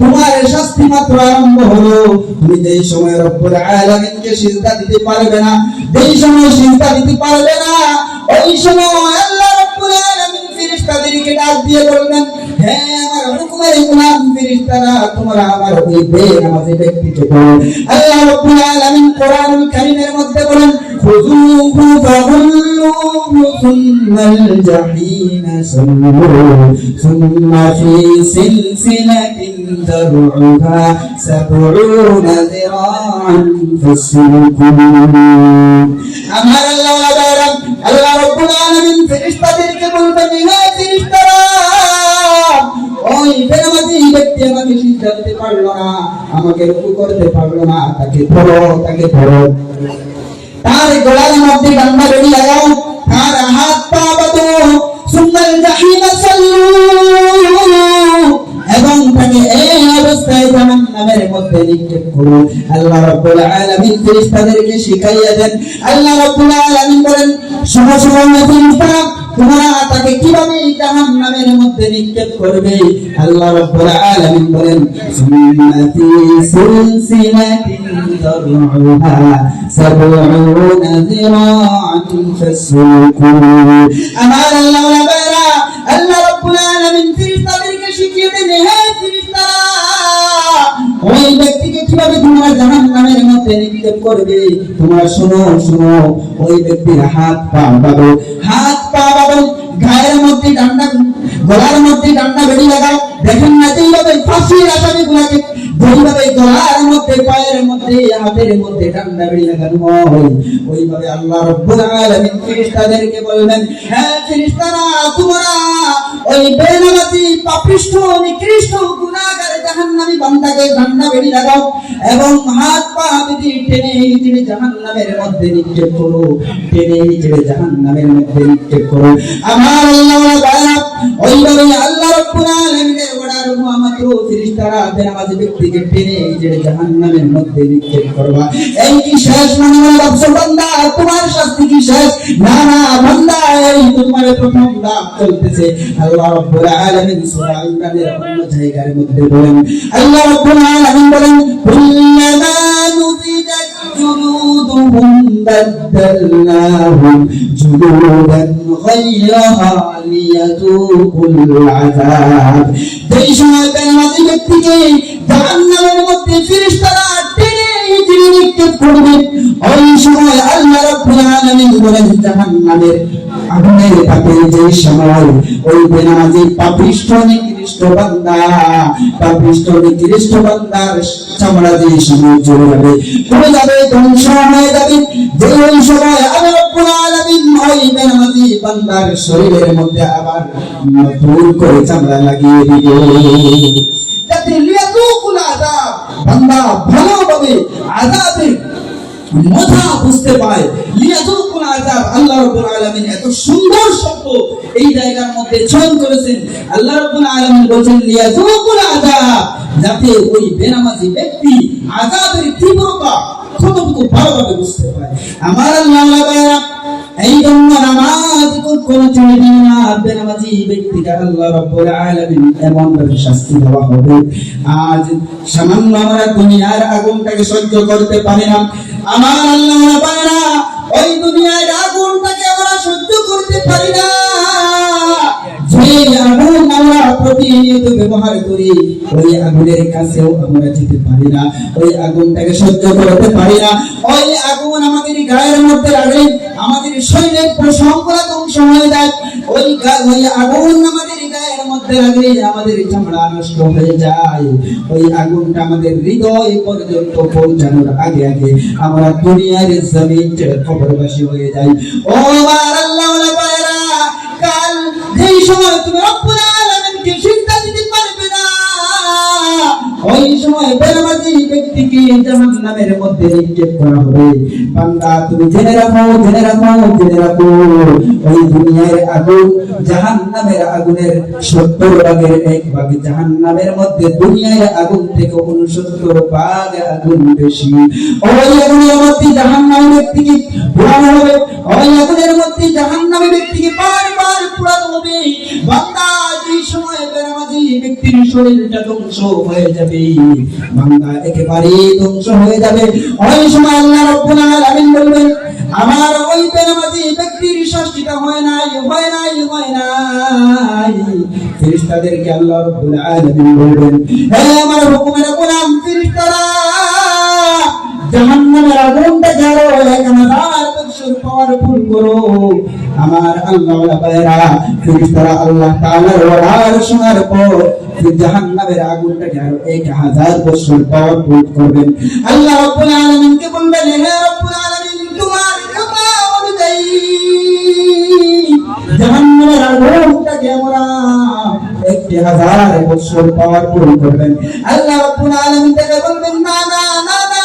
তোমার শাস্তি মাত্র আরম্ভ হলো। তুমি যেই সময় রব্বুল আলামিনকে সিজদা দিতে পারবে না, যেই সময় সিজদা দিতে পারবে না, ওই সময় আল্লাহ রব্বুল আলামিন ফেরেশতাদেরকে ডাক দিয়ে বলবেন, হে আমার হুকুমের গোলাম ফেরেশতারা, তোমরা আমার ওই বেনামাজি ব্যক্তিকে বলো। আল্লাহ রাব্বুল আলামিন কোরআনুল কারীমের মধ্যে বলেন, খুযুহু ফাগুল্লুহু সুম্মাল জাহিমা সাল্লুহু সুম্মা ফি সিলসিলাতিন দারউহা সাবউনা যিরাআন ফাসলুকুহু। আমার আল্লাহ রাব্বুল আলামিন ফেরেশতাদেরকে বলবেন, হে ফেরেশতারা, ওই বেনামাজি ব্যক্তি আমাকে সিজদা দিতে পারলো না, আমাকে রুকু করতে পারলো না, তাকে ধরো, তাকে ধরো, তার গলার মধ্যে ডান্ডা বেড়ি লাগাও, তার হাত পা বাঁধো, সুম্মাল জাহিমা সাল্লু, এবং তাকে এই অবস্থায় জাহান্নামের মধ্যে নিক্ষেপ করো। আল্লাহ রাব্বুল আলামিন ফেরেশতাদেরকে শিখাইয়া দেন। আল্লাহ রাব্বুল আলামিন বলেন, শোনো শোনো ফেরেশতারা, তোমরা তাকে কিভাবে জাহান্নামের মধ্যে নিক্ষেপ করবে। আল্লাহ রাব্বুল আলামিন বলেন, সুম্মা ফি সিলসিলাতিন দারউহা সাবউনা যিরাআন ফাসলুকুহু। আমার আল্লাহ রাব্বুল আলামিন ফেরেশতাদেরকে শিখিয়ে দেন, হে ফেরেশতারা, ওই ব্যক্তিকে কিভাবে তোমরা জাহান্নামের মধ্যে নিক্ষেপ করবে। তোমরা শোনো শোনো, ওই ব্যক্তির হাত পা বাঁধো, হাত পা বাঁধো, গায়ের মধ্যে ডান্ডা, গলার মধ্যে ডান্ডা বেড়ি লাগাও। দেখেন না যেইভাবে ফাঁসির আসামিগুলোকে যেইভাবে গলার মধ্যে, পায়ের মধ্যে, হাতের মধ্যে ডান্ডা বেড়ি লাগানো হয়, ওইভাবে আল্লাহ রাব্বুল আলামিন ফেরেশতাদেরকে বলবেন, হ্যাঁ ফেরেশতারা, তোমরা ওই বেনামাজি পাপিষ্ঠ নিকৃষ্ট গুনাহগার জাহান্নামী বান্দাকে ডান্ডা বেড়ি লাগাও এবং হাত পা বেঁধে টেনে হিচড়ে জাহান্নামের মধ্যে নিক্ষেপ করো, টেনে হিচড়ে জাহান্নামের মধ্যে নিক্ষেপ করো। আমার আল্লাহ রাব্বুল, ওইভাবে আল্লাহ রাব্বুল আলামিনের অর্ডার মাত্র ফেরেশতারা বেনামাজি ব্যক্তিকে টেনে হিচড়ে জাহান্নামের মধ্যে নিক্ষেপ করবা। এই কি শেষ? মনে মনে ভাবছো বান্দা তোমার শাস্তি কি শেষ? না না বান্দা, এই তোমার প্রথম ধাপ চলতেছে। আল্লাহ রাব্বুল আলামিন সূরা ইমরানের অন্য জায়গার মধ্যে বলেন, আল্লাহ রাব্বুল আলামিন বলেন, কুল্লামা নুদিজাত জুলুদুহুম বাদদালনাহুম জুলুদান গায়রাহা লিয়াযুকুল আযাব। যেই সময় বেনামাজি ব্যক্তিকে জাহান্নামের মধ্যে ফেরেশতারা টেনে হিচড়ে নিক্ষেপ করবে, ওই সময় আল্লাহ রাব্বুল আলামিন বলেন, জাহান্নামের আগুনের তাপে যেই সময় ওই বেনামাজি পাপিষ্ঠ নিকৃষ্ট বান্দা, পাপিষ্ঠ নিকৃষ্ট বান্দার চামড়া যেই সময় চলে যাবে, চলে যাবে, ধ্বংস হয়ে যাবে, যে ওই সময় আল্লাহ রাব্বুল আলামিন ওই বেনামাজি বান্দার শরীরের মধ্যে আবার নতুন করে চামড়া লাগিয়ে দিবে, যাতে লিয়াযুকুল আযাব, বান্দা ভালোভাবে আযাবের মজা বুঝতে পায়। লিয়াযুকুল লিয়াযুকুল আযাব। আল্লাহ রাব্বুল আলামিন এত সুন্দর শব্দ এই জায়গার মধ্যে চয়ন করেছেন। আল্লাহ রাব্বুল আলামিন বলেন লিয়াযুকুল আযাব, যাতে ওই বেনামাজি ব্যক্তি আযাবের তীব্রতা কতটুকু ভালোভাবে বুঝতে পারে। আমার আল্লাহ ভাইরা, এই জন্য নামাজ কোন ছেড়ে দিন না। বেনামাজি ব্যক্তিকে আল্লাহ রাব্বুল আলামিন এমন ভাবে শাস্তি দেওয়া হবে, আজ সামান্য আমরা দুনিয়ার আগুনটাকে সহ্য করতে পারি না। আমার আল্লাহ ভাইরা, ওই দুনিয়ার আগুনটাকে আমরা সহ্য করতে পারি না। যে আগুন আমরা প্রতিনিয়ত ব্যবহার করি, ওই আগুনের কাছেও আমরা যেতে পারি না, ওই আগুনটাকে সহ্য করতে পারি না। ওই আগুন আমাদের গায়ের মধ্যে লাগলে আমাদের শরীরের পুরো সংকলা ধ্বংস হয়ে যায়। ওই আগুন আমাদের গায়ের মধ্যে লাগলে আমাদের চামড়া নষ্ট হয়ে যায়। ওই আগুনটা আমাদের হৃদয় পর্যন্ত পৌঁছানোর আগে আগে আমরা দুনিয়ার জমিন ছেড়ে কবরবাসী হয়ে যাই। ও আমার আল্লাহ ভাইরা, কাল যেই সময় তুমি রব্বুল আলামিনকে সিজদা দিতে পারবে না, ওই সময় বেনামাজি ব্যক্তিকে জাহান্নামের মধ্যে নিক্ষেপ করা হবে। বান্দা তুমি জেনে রাখো, জেনে রাখো, জেনে রাখো, ওই দুনিয়ার আগুন জাহান্নামের আগুনের 70 ভাগের 1 ভাগ জাহান্নামের মধ্যে দুনিয়ার আগুন থেকে 69 ভাগ আগুন বেশি। ওই আগুনের মধ্যে জাহান্নামী ব্যক্তিকে পোড়ানো হবে, ওই আগুনের মধ্যে জাহান্নামী ব্যক্তিকে বারবার পোড়ানো হবে। বান্দা যেই সময় বেনামাজি ব্যক্তির শরীরটা ধ্বংস হয়ে যাবে, বান্দা একেবারে ধ্বংস হয়ে যাবে, ওই সময় আল্লাহ রাব্বুল আলামিন বলবেন আমার ওই বেনামাজি ব্যক্তির শাস্তিটা হয় নাই, হয় নাই, হয় নাই। ফেরেশতাদেরকে আল্লাহ রাব্বুল আলামিন বলবেন, হে আমার হুকুমের গোলাম ফেরেশতারা, জাহান্নামের আগুনটা জ্বালো, 1000 বছর পাওয়ারফুল করো। আমার আল্লাহ ভাইরা, ফেরেশতারা আল্লাহ তাআলার ওয়ার্ডার শোনার পর জাহান্নামের আগুনটাকে আরো 1000 বছর পাওয়ারফুল করবেন। আল্লাহ রাব্বুল আলামিনকে বলবেন, হে রাব্বুল আলামিন, তোমার কথা অনুযায়ী জাহান্নামের আগুনটাকে আমরা 1000 বছর পাওয়ারফুল করবেন। আল্লাহ রাব্বুল আলামিন তাকে বলবেন, না না না না,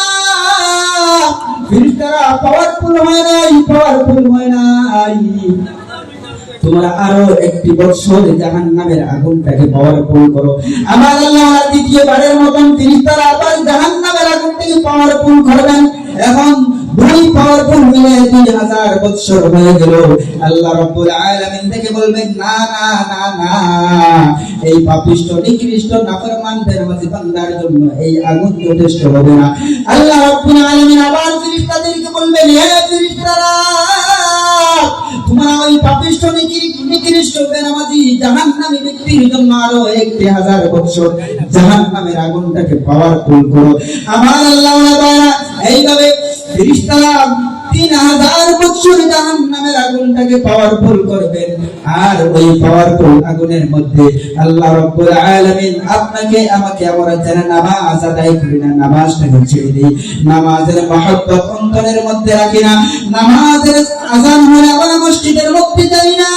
ফেরেশতারা পাওয়ারফুল হয় নাই, পাওয়ারফুল হয় নাই, তোমরা আরো 1 বছর জাহান্নামের আগুনটাকে পাওয়ারফুল করো। আমার আল্লাহ দ্বিতীয়বারের মতন ফেরেশতারা আবার জাহান্নামের আগুনটাকে পাওয়ারফুল করবেন। এখন 2 পাওয়ারফুল মিলে 2000 বছর হয়ে গেল। আল্লাহ রাব্বুল আলামিন থেকে বলবেন, না না না না, এই পাপিষ্ট নিকৃষ্ট নাফরমান বেনামাজি বান্দার জন্য এই আগুন যথেষ্ট হবে না। আল্লাহ রাব্বুল আলামিন আবার ফেরেশতাদেরকে বলবেন, হে ফেরেশতারা, তোমরা ওই পাপিষ্ট নিকৃষ্ট বেনামাজি জাহান্নামী ব্যক্তির জন্য আরো 1000 বছর জাহান্নামের আগুনটাকে পাওয়ারফুল করো। আমার আল্লাহ তাআলা এইভাবে ফেরেশতারা 3000 বছর জাহান্নামের আগুনটাকে পাওয়ারফুল করবেন। আর ওই পাওয়ারফুল আগুনের মধ্যে আল্লাহ রাব্বুল আলামিন আপনাকে আমাকে আমরা যারা নামাজ আদায় করি না, নামাজটাকে ছেড়ে দিই, নামাজের মহব্বত অন্তরের মধ্যে রাখি না, নামাজের আযান হলে আমরা মসজিদের মধ্যে যাই না,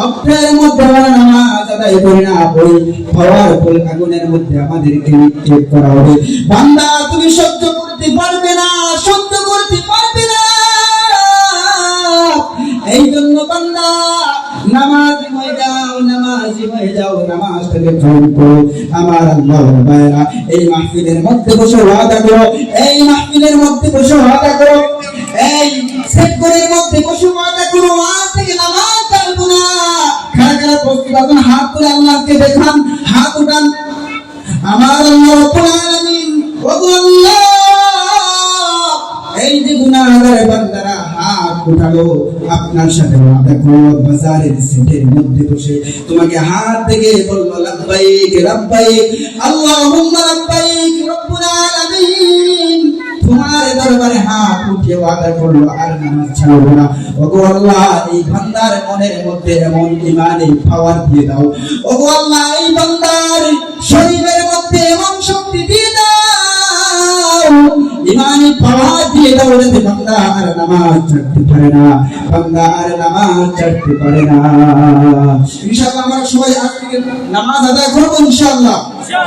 অক্ষরের মধ্যে আমরা নামাজ আদায় করি না, ওই পাওয়ারফুল আগুনের মধ্যে আমাদেরকে নিক্ষেপ করা হবে। বান্দা তুমি সহ্য করতে পারবে না, সহ্য করতে পারবে না। এই জন্য বান্দা নামাজি হয়ে যাও, নামাজি হয়ে যাও, নামাজটাকে গ্রহণ করো। আমার আল্লাহ ভাইরা, এই মাহফিলের মধ্যে বসে ওয়াদা করো, এই মাহফিলের মধ্যে বসে ওয়াদা করো, এই সেক্টরের মধ্যে বসে ওয়াদা করো, আজ থেকে নামাজ ছাড়বো না। খাড়া খাড়া প্রস্তুত আছেন, হাত তুলে আল্লাহকে দেখান, হাত উঠান। আমার আল্লাহ রাব্বুল আলামিন, ওগো আল্লাহ, এই যে গুনাহগার বান্দারা হাত উঠালো, আপনার সাথে ওয়াদা করো, বাজারের সিটের মধ্যে বসে তোমাকে হাত থেকে বলবো লাব্বাইক লাব্বাইক আল্লাহুম্মা লাব্বাইক রব্বুল আলামিন। তোমার দরবারে হাত উঠিয়ে ওয়াদা করলো আর নামাজ ছাড়বো না। ওগো আল্লাহ, এই বান্দার মনের মধ্যে এমন ঈমানের পাওয়ার দিয়ে দাও। ওগো আল্লাহ, এই বান্দার শরীরের মধ্যে এমন শক্তি দিয়ে দাও, ঈমানি পাওয়ার দিয়ে দাও, যাতে বান্দা আর নামাজ ছাড়তে পারে না, বান্দা আর নামাজ ছাড়তে পারে না। ইনশাআল্লাহ আমরা সবাই আজ থেকে নামাজ আদায় করবো, ইনশাআল্লাহ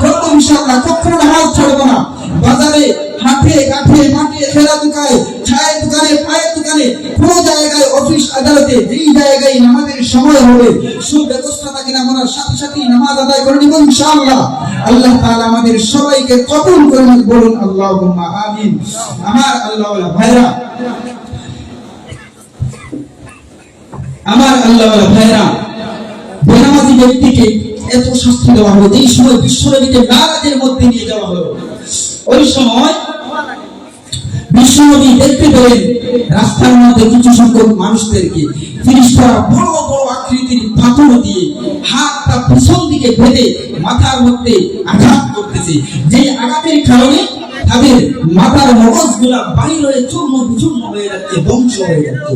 করবো, ইনশাআল্লাহ কখনো নামাজ ছাড়বো না। বাজারে হাট মাঠে ঘাটে মাঠে খেলা দোকানে চায়ের দোকানে পায়ের দোকানে কোন জায়গায় অফিস আদালতে যেই জায়গায় নামাজের সময় হবে সুব্যবস্থা থাকে না আমরা সাথে সাথে নামাজ আদায় করে নিব ইনশাআল্লাহ। আল্লাহ তাআলা আমাদের সবাইকে কবুল করুন, বলুন আল্লাহুম্মা আমিন। আমার আল্লাহ ভাইরা, আমার আল্লাহ ভাইরা, বেনামাজি ব্যক্তিকে এত শাস্তি দেওয়া হলো। এই সময় বিশ্বনবীকে মেরাজের মধ্যে নিয়ে যাওয়া হলো। ওই সময় বিশ্বনবী দেখতে পেলেন রাস্তার মধ্যে কিছু সংখ্যক মানুষদেরকে ফেরেশতারা বড় বড় আকৃতির পাথর দিয়ে হাতটা পিছন দিকে বেঁধে মাথার মধ্যে আঘাত করতেছে। যে আঘাতের কারণে তাদের মাথার মগজগুলা বাইর হয়ে চূর্ণ বিচূর্ণ হয়ে যাচ্ছে, ধ্বংস হয়ে যাচ্ছে।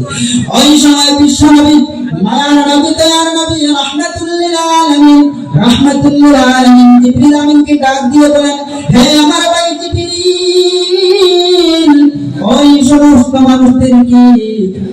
ওই সময় বিশ্বনবী মায়ার নবী দয়ার নবী রাহমাতুল লিল আলামিন জিবরিল আমিনকে ডাক দিয়ে বলেন, হে আমার ভাই জিবরিল, ওই সমস্ত মানুষদেরকে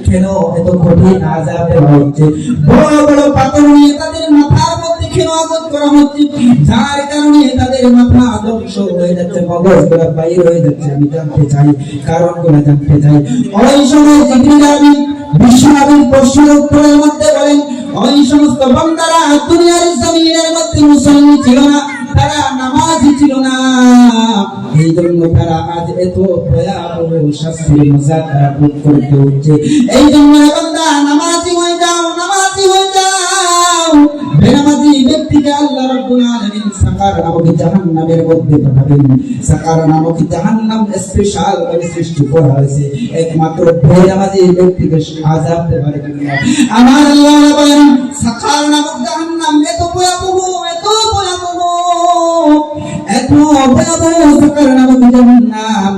কেন এত কঠিন আযাব দেওয়া হচ্ছে? বড় বড় পাথর নিয়ে তাদের মাথার মধ্যে কেন আঘাত করা হচ্ছে? যার কারণে তাদের মাথা ধ্বংস হয়ে যাচ্ছে, মগজগুলো বাইর হয়ে যাচ্ছে। আমি জানতে চাই, কারণগুলো জানতে চাই। ওই সময় জিবরিল আমিন বিশ্বনবীর প্রশ্নের উত্তরের মধ্যে বলেন, ওই সমস্ত বান্দারা দুনিয়ার জমিনের মধ্যে মুসলমান ছিল না, তারা নামাজি ছিল না, এই জন্য তারা আজ এত ভয়াবহ শাস্তির মজা তারা ভোগ করতে হচ্ছে। এই জন্য বান্দা নামাজি হয়ে যাও, নামাজি হয়ে যাও। বেনামাজি ব্যক্তিকে আল্লাহ রাব্বুল আলামিন সাকার নামক জাহান্নামের মধ্যে পাঠাবেন। সাকার নামক জাহান্নাম স্পেশাল ভাবে সৃষ্টি করা হয়েছে একমাত্র বেনামাজি ব্যক্তিকে আযাব দেওয়ার জন্য। আমার আল্লাহ বলেন, সাকার নামক জাহান্নাম এত ভয়াবহ, এত ভয়াবহ, এত ভয়াবহ সাকার নামক জাহান্নাম।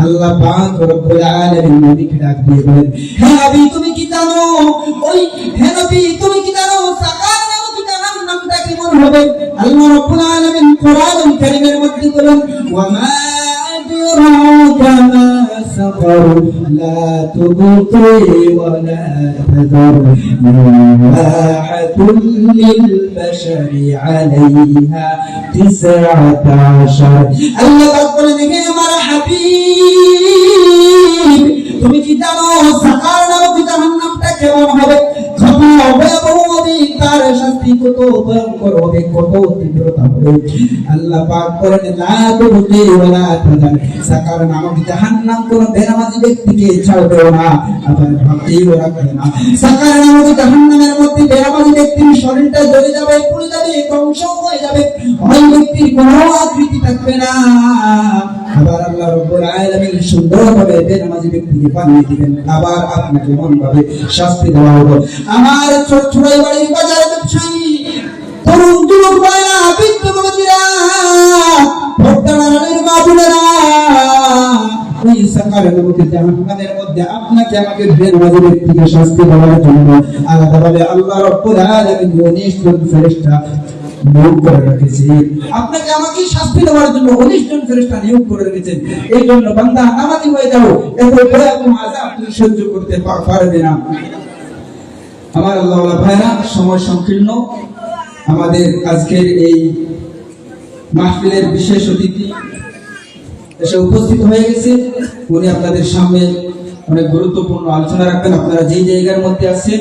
আল্লাহ পাক রব্বুল আলামিন নবীকে ডাক দিয়ে বলেন, হে নবী তুমি কি জানো? ওই হে নবী তুমি কি জানো সাকার নামক জাহান্নামটা কেমন হবে? আল্লাহ রব্বুল আলামিন কোরআনুল কারীমের মধ্যে বলেন, ওয়া মা আদরাকা মা সাকার লা তুবকি ওয়া লা তাযার নাহাতুল লিল বাশারি আলাইহা 19। আল্লাহ পাক বলেন, হে আমার হাবিব তুমি কি জানো সাকার নামক জাহান্নামটা কেমন হবে? কত ভয়াবহ হবে, তার শাস্তি কত ভয়ঙ্কর হবে, কত তীব্রতা হবে। আল্লাহ পাক বলেন, লা তুবকি ওয়া লা তাযার, সাকার নামক জাহান্নাম কোন বেনামাজি ব্যক্তিকে ছাড়বে না, আবার ভাবতেও রাখবে না। সাকার নামক জাহান্নামের মধ্যে বেনামাজি ব্যক্তির শরীরটা জ্বলে যাবে, পুড়ে যাবে, ধ্বংস হয়ে যাবে, ওই ব্যক্তির কোনো আকৃতি থাকবে না। আবার আল্লাহ রাব্বুল আলামিন সুন্দরভাবে বেনামাজি ব্যক্তিকে বানিয়ে দিবেন, আবার আপনাকে এমন ভাবে শাস্তি দেওয়া হবে। আমার ছোট বাড়ির বাজার ব্যবসায়ী তরুণ যুবক ভাইরা, বৃদ্ধ বাবাজিরা, ভোটারের মা বোনেরা, ওই সাকার নামক জাহান্নামের মধ্যে আপনাকে আমাকে বেনামাজি ব্যক্তিকে শাস্তি দেওয়ার জন্য আলাদাভাবে আল্লাহ রাব্বুল আলামিন 19 জন ফেরেশতা নিয়োগ করে রেখেছে। আপনাকে আমাকে শাস্তি দেওয়ার জন্য 19 জন ফেরেশতা নিয়োগ করে রেখেছেন। এই জন্য বান্দা নামাজি হয়ে যাও, এত ভয়াবহ আযাব তুমি সহ্য করতে পারবে না। আমার আল্লাহ ভাইরা, সময় সংকীর্ণ। আমাদের আজকের এই মাহফিলের বিশেষ অতিথি এসে উপস্থিত হয়ে গেছে। উনি আপনাদের সামনে অনেক গুরুত্বপূর্ণ আলোচনা রাখবেন। আপনারা যেই জায়গার মধ্যে আছেন,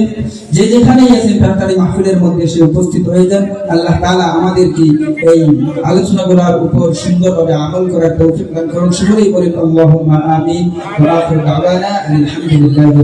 যে যেখানেই আছেন, তাড়াতাড়ি মাহফিলের মধ্যে এসে উপস্থিত হয়ে যান। আল্লাহ তাআলা আমাদেরকে এই আলোচনাগুলোর উপর সুন্দরভাবে আমল করার তৌফিক দান করুন। সকলেই বলেন আল্লাহুম্মা আমিন। ওয়া আখিরু দাওয়ানা আলহামদুলিল্লাহ।